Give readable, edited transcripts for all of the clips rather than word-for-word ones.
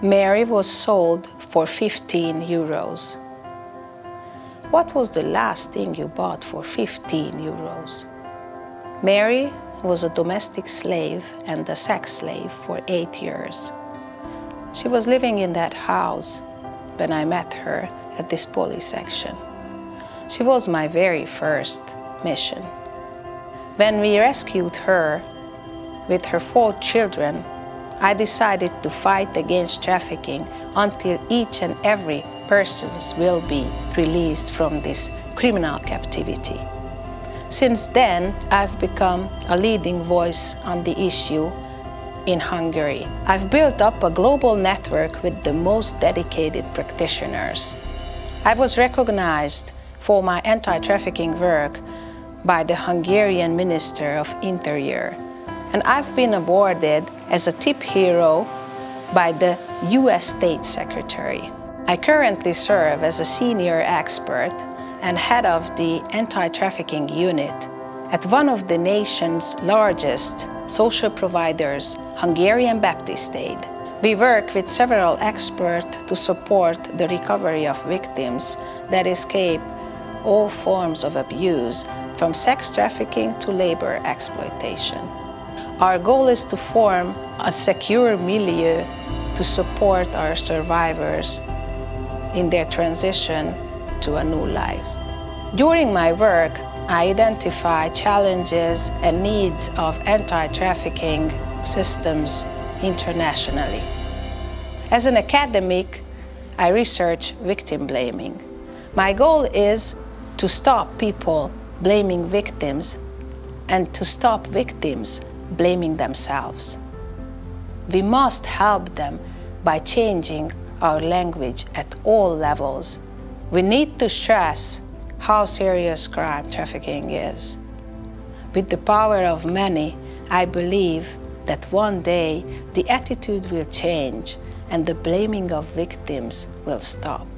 Mary was sold for 15 euros. What was the last thing you bought for 15 euros? Mary was a domestic slave and a sex slave for 8 years. She was living in that house when I met her at this police section. She was my very first mission. When we rescued her with her 4 children, I decided to fight against trafficking until each and every person will be released from this criminal captivity. Since then, I've become a leading voice on the issue in Hungary. I've built up a global network with the most dedicated practitioners. I was recognized for my anti-trafficking work by the Hungarian Minister of Interior, and I've been awarded as a tip hero by the US State Secretary. I currently serve as a senior expert and head of the anti-trafficking unit at one of the nation's largest social providers, Hungarian Baptist Aid. We work with several experts to support the recovery of victims that escape all forms of abuse, from sex trafficking to labor exploitation. Our goal is to form a secure milieu to support our survivors in their transition to a new life. During my work, I identify challenges and needs of anti-trafficking systems internationally. As an academic, I research victim blaming. My goal is to stop people blaming victims and to stop victims blaming themselves. We must help them by changing our language at all levels. We need to stress how serious crime trafficking is. With the power of many, I believe that one day the attitude will change and the blaming of victims will stop.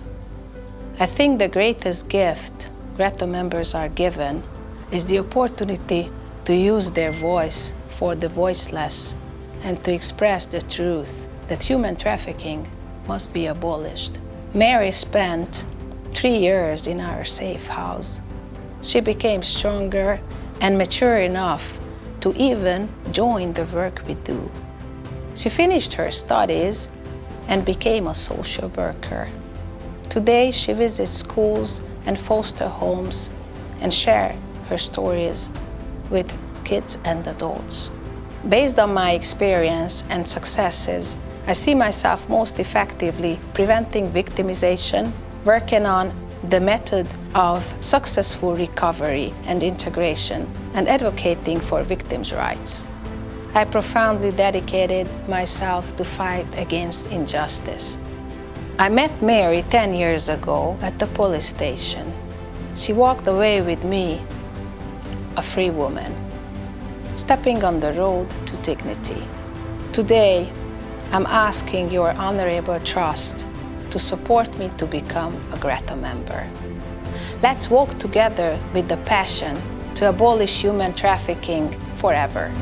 I think the greatest gift GRETA members are given is the opportunity to use their voice for the voiceless and to express the truth that human trafficking must be abolished. Mary spent 3 years in our safe house. She became stronger and mature enough to even join the work we do. She finished her studies and became a social worker. Today, she visits schools and foster homes and shares her stories with kids and adults. Based on my experience and successes, I see myself most effectively preventing victimization, working on the method of successful recovery and integration, and advocating for victims' rights. I profoundly dedicated myself to fight against injustice. I met Mary 10 years ago at the police station. She walked away with me, a free woman, stepping on the road to dignity. Today, I'm asking your honorable trust to support me to become a GRETA member. Let's walk together with the passion to abolish human trafficking forever.